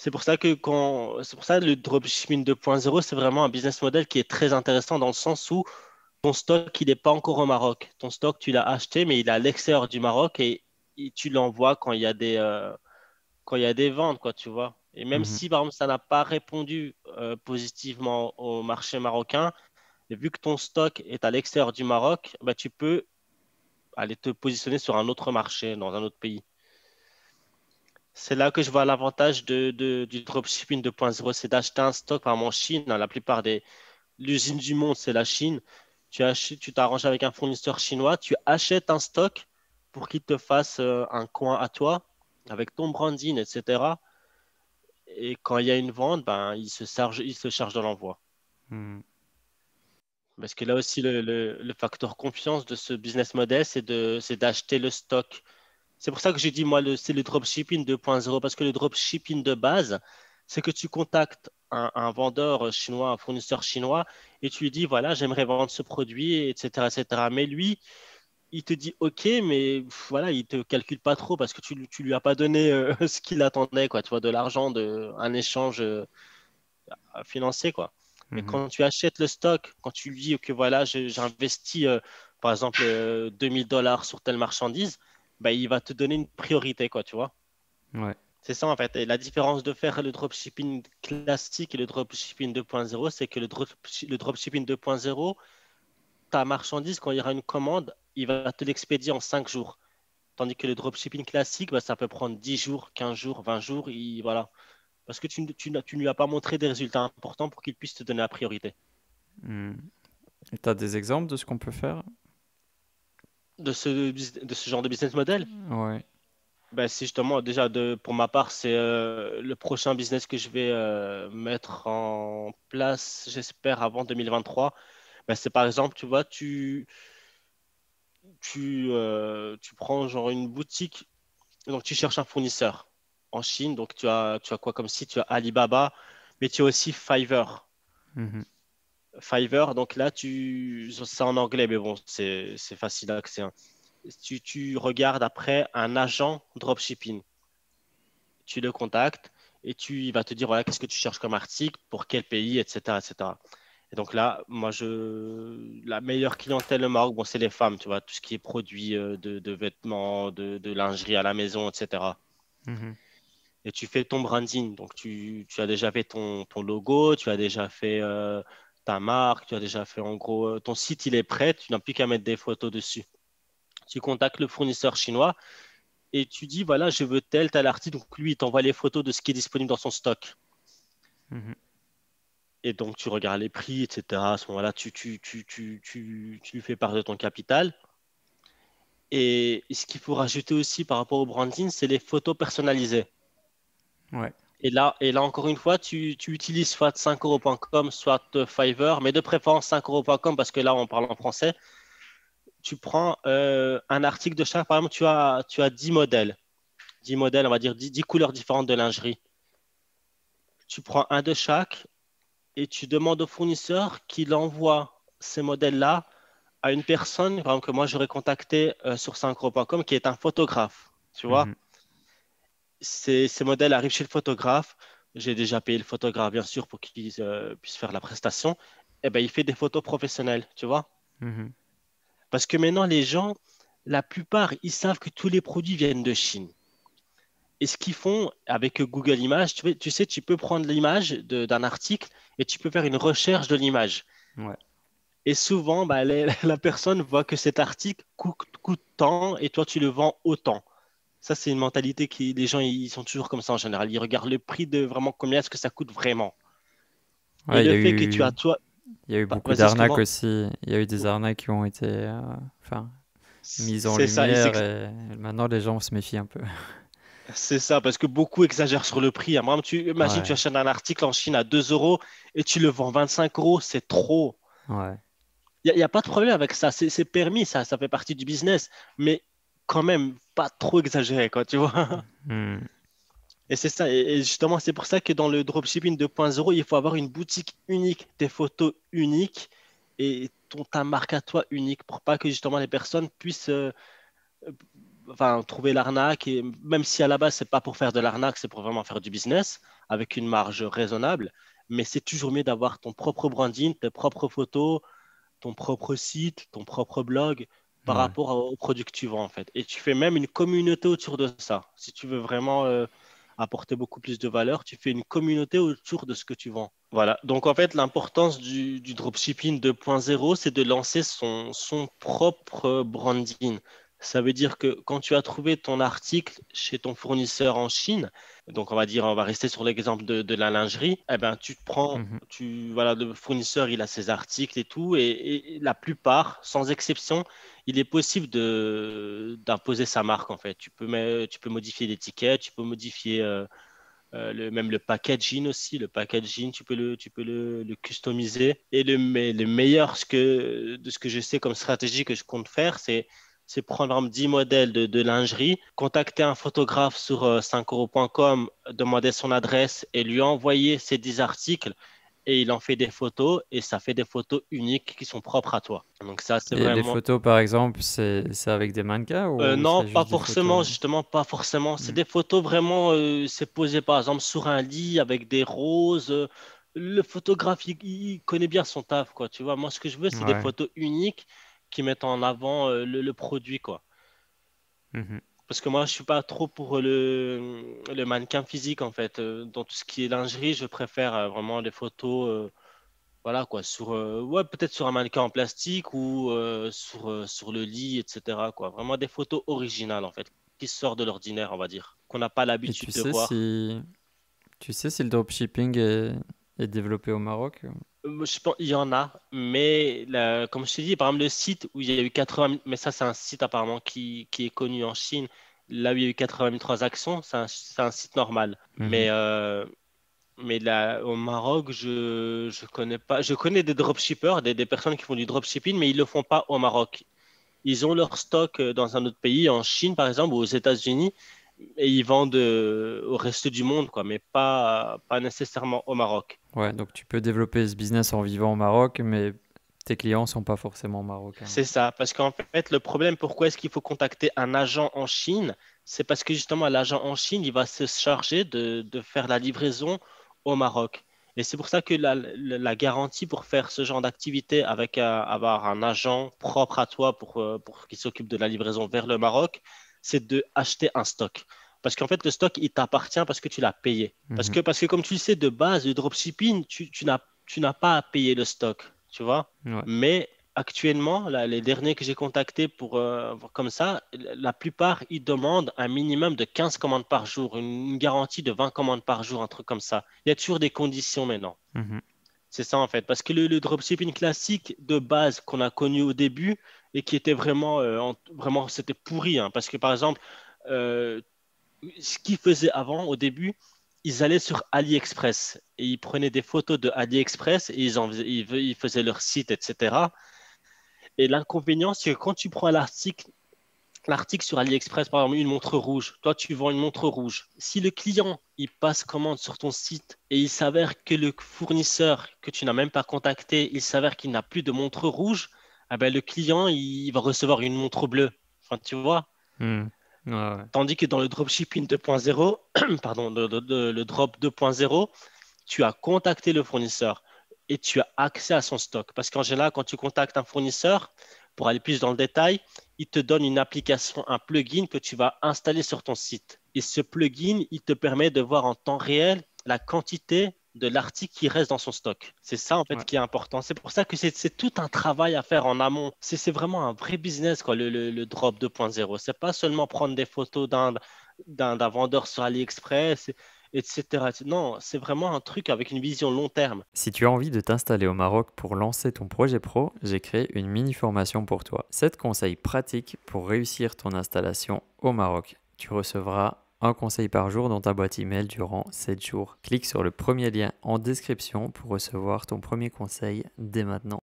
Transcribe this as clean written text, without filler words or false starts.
C'est pour ça que le dropshipping 2.0, c'est vraiment un business model qui est très intéressant dans le sens où ton stock, il n'est pas encore au Maroc. Ton stock, tu l'as acheté, mais il est à l'extérieur du Maroc et tu l'envoies quand il y a des ventes, quoi, tu vois. Et même Mhm. si, par exemple, ça n'a pas répondu positivement au marché marocain, et vu que ton stock est à l'extérieur du Maroc, bah, tu peux aller te positionner sur un autre marché, dans un autre pays. C'est là que je vois l'avantage du dropshipping 2.0, c'est d'acheter un stock, par exemple en Chine. La plupart des l'usine du monde, c'est la Chine. Tu t'arranges avec un fournisseur chinois, tu achètes un stock pour qu'il te fasse un coin à toi avec ton branding, etc. Et quand il y a une vente, ben, il se charge de l'envoi. Mhm. Parce que là aussi, le facteur confiance de ce business model, c'est d'acheter le stock. C'est pour ça que j'ai dit, moi, c'est le dropshipping 2.0, parce que le dropshipping de base, c'est que tu contactes un vendeur chinois, un fournisseur chinois, et tu lui dis, voilà, j'aimerais vendre ce produit, etc., etc. Mais lui, il te dit, OK, mais voilà, il te calcule pas trop parce que tu lui as pas donné ce qu'il attendait, quoi, tu vois, de l'argent, un échange financier, quoi. Mais Mhm. quand tu achètes le stock, quand tu lui dis que voilà, j'investis par exemple 2000 $ sur telle marchandise, bah, il va te donner une priorité, quoi, tu vois. Ouais. C'est ça en fait. Et la différence de faire le dropshipping classique et le dropshipping 2.0, c'est que le dropshipping 2.0, ta marchandise, quand il y aura une commande, il va te l'expédier en 5 jours. Tandis que le dropshipping classique, bah, ça peut prendre 10 jours, 15 jours, 20 jours, voilà. Parce que tu ne lui as pas montré des résultats importants pour qu'il puisse te donner la priorité. Mhm. Et tu as des exemples de ce qu'on peut faire? De ce genre de business model? Ouais. Ben, c'est justement, déjà, pour ma part, c'est le prochain business que je vais mettre en place, j'espère, avant 2023. Ben, c'est par exemple, tu vois, tu prends genre une boutique, donc tu cherches un fournisseur en Chine, donc tu as quoi comme site? Tu as Alibaba, mais tu as aussi Fiverr. Mhm. Fiverr, donc là, c'est en anglais, mais bon, c'est facile à accès, hein. Tu regardes après un agent dropshipping. Tu le contactes et il va te dire voilà, qu'est-ce que tu cherches comme article, pour quel pays, etc., etc. Et donc là, moi, la meilleure clientèle au Maroc, bon, c'est les femmes, tu vois, tout ce qui est produit de vêtements, de lingerie à la maison, etc. Mhm. Et tu fais ton branding. Donc, tu as déjà fait ton logo, tu as déjà fait ta marque, tu as déjà fait en gros, ton site, il est prêt, tu n'as plus qu'à mettre des photos dessus. Tu contactes le fournisseur chinois et tu dis, voilà, je veux tel article. Donc, lui, il t'envoie les photos de ce qui est disponible dans son stock. Mhm. Et donc, tu regardes les prix, etc. À ce moment-là, tu lui fais part de ton capital. Et ce qu'il faut rajouter aussi par rapport au branding, c'est les photos personnalisées. Ouais. Et là encore une fois, tu utilises soit 5euros.com, soit Fiverr, mais de préférence 5euros.com parce que là, on parle en français. Tu prends un article de chaque. Par exemple, tu as 10 modèles. 10 modèles, on va dire 10 couleurs différentes de lingerie. Tu prends un de chaque et tu demandes au fournisseur qu'il envoie ces modèles-là à une personne, par exemple, que moi j'aurais contacté sur 5euros.com, qui est un photographe. Tu vois, Mhm. ces modèles arrivent chez le photographe. J'ai déjà payé le photographe, bien sûr, pour qu'il puisse faire la prestation. Et ben, il fait des photos professionnelles, tu vois. Mhm. Parce que maintenant, les gens, la plupart, ils savent que tous les produits viennent de Chine. Et ce qu'ils font avec Google Images, tu sais, tu peux prendre l'image d'un article et tu peux faire une recherche de l'image. Ouais. Et souvent, bah, la personne voit que cet article coûte tant et toi, tu le vends autant. Ça, c'est une mentalité qui, les gens, ils sont toujours comme ça en général. Ils regardent le prix de vraiment combien est-ce que ça coûte vraiment. Et Ouais, le fait que tu as, toi, il y a eu beaucoup vas-y, d'arnaques excuse-moi. aussi. Il y a eu des arnaques qui ont été, enfin, mises en C'est ça, lumière et maintenant les gens se méfient un peu. c'est ça, parce que beaucoup exagèrent sur le prix, hein. Par exemple, imagine, tu Ouais. achètes un article en Chine à 2 euros et tu le vends 25 euros, c'est trop. Ouais. Il y a pas de problème avec ça, c'est permis, ça fait partie du business, mais quand même, pas trop exagéré, quoi, tu vois. Hmm. Et c'est ça, et justement, c'est pour ça que dans le dropshipping 2.0, il faut avoir une boutique unique, des photos uniques et ta marque à toi unique pour pas que justement les personnes puissent enfin, trouver l'arnaque, et même si à la base, c'est pas pour faire de l'arnaque, c'est pour vraiment faire du business avec une marge raisonnable. Mais c'est toujours mieux d'avoir ton propre branding, tes propres photos, ton propre site, ton propre blog par Ouais. rapport aux produits que tu vends en fait. Et tu fais même une communauté autour de ça. Si tu veux vraiment apporter beaucoup plus de valeur, tu fais une communauté autour de ce que tu vends. Voilà. Donc en fait, l'importance du dropshipping 2.0, c'est de lancer son propre branding. Ça veut dire que quand tu as trouvé ton article chez ton fournisseur en Chine, donc on va dire, on va rester sur l'exemple de la lingerie, eh ben, tu te prends Mhm. voilà, le fournisseur, il a ses articles et tout, et la plupart, sans exception, il est possible d'imposer sa marque en fait. Tu peux modifier l'étiquette, tu peux modifier même le packaging aussi. Le packaging, tu peux le customiser. Et le meilleur de ce que je sais comme stratégie que je compte faire, c'est prendre par exemple, 10 modèles de lingerie, contacter un photographe sur 5euros.com, demander son adresse et lui envoyer ces 10 articles et il en fait des photos et ça fait des photos uniques qui sont propres à toi. Donc ça, c'est Les vraiment... photos, par exemple, c'est avec des mannequins ou Non, c'est pas juste des forcément, photos? justement, pas forcément. C'est Hmm. des photos vraiment, c'est posé par exemple sur un lit avec des roses. Le photographe, il connaît bien son taf, quoi. Tu vois, moi, ce que je veux, c'est des Ouais. photos uniques qui mettent en avant le produit, quoi. Mhm. Parce que moi, je suis pas trop pour le mannequin physique, en fait. Dans tout ce qui est lingerie, je préfère vraiment les photos. Voilà quoi, ouais, peut-être sur un mannequin en plastique ou sur le lit, etc. quoi. Vraiment des photos originales en fait, qui sortent de l'ordinaire, on va dire, qu'on n'a pas Et l'habitude de voir. tu sais si le dropshipping est développé au Maroc? Je pense il y en a, mais comme je t'ai dit, par exemple, le site où il y a eu 80 000, mais ça, c'est un site apparemment qui est connu en Chine, là où il y a eu 80 000 transactions, c'est un site normal. Mhm. Mais là, au Maroc, je connais pas. Je connais des dropshippers, des personnes qui font du dropshipping, mais ils le font pas au Maroc. Ils ont leur stock dans un autre pays, en Chine par exemple, ou aux États-Unis, et ils vendent au reste du monde, quoi, mais pas nécessairement au Maroc. Ouais, donc tu peux développer ce business en vivant au Maroc, mais tes clients sont pas forcément marocains. C'est ça, parce qu'en fait, le problème, pourquoi est-ce qu'il faut contacter un agent en Chine? C'est parce que justement, l'agent en Chine, il va se charger de faire la livraison au Maroc. Et c'est pour ça que la garantie pour faire ce genre d'activité avec avoir un agent propre à toi pour qu'il s'occupe de la livraison vers le Maroc, c'est de acheter un stock. Parce qu'en fait, le stock, il t'appartient parce que tu l'as payé. Mhm. Parce que comme tu le sais, de base, le dropshipping, tu n'as pas à payer le stock, tu vois? Ouais. Mais actuellement, là, les derniers que j'ai contactés pour comme ça, la plupart, ils demandent un minimum de 15 commandes par jour, une garantie de 20 commandes par jour, un truc comme ça. Il y a toujours des conditions maintenant. Mhm. C'est ça en fait. Parce que le dropshipping classique de base qu'on a connu au début et qui était vraiment, vraiment c'était pourri, hein. Parce que par exemple, euh, ce qu'ils faisaient avant, au début, ils allaient sur AliExpress et ils prenaient des photos de AliExpress et ils faisaient leur site, etc. Et l'inconvénient, c'est que quand tu prends l'article sur AliExpress, par exemple, une montre rouge, toi, tu vends une montre rouge. Si le client, il passe commande sur ton site et il s'avère que le fournisseur que tu n'as même pas contacté, il s'avère qu'il n'a plus de montre rouge, eh ben, le client, il va recevoir une montre bleue. Enfin, tu vois? Mhm. Ouais, ouais. Tandis que dans le dropshipping 2.0, pardon, le drop 2.0, tu as contacté le fournisseur et tu as accès à son stock. Parce qu'en général, quand tu contactes un fournisseur, pour aller plus dans le détail, il te donne une application, un plugin que tu vas installer sur ton site. Et ce plugin, il te permet de voir en temps réel la quantité de l'article qui reste dans son stock. C'est ça en fait Ouais. qui est important. C'est pour ça que c'est tout un travail à faire en amont. C'est vraiment un vrai business quoi, le drop 2.0. C'est pas seulement prendre des photos d'un vendeur sur AliExpress, etc. Non, c'est vraiment un truc avec une vision long terme. Si tu as envie de t'installer au Maroc pour lancer ton projet pro, j'ai créé une mini formation pour toi. 7 conseils pratiques pour réussir ton installation au Maroc. Tu recevras un conseil par jour dans ta boîte email durant 7 jours. Clique sur le premier lien en description pour recevoir ton premier conseil dès maintenant.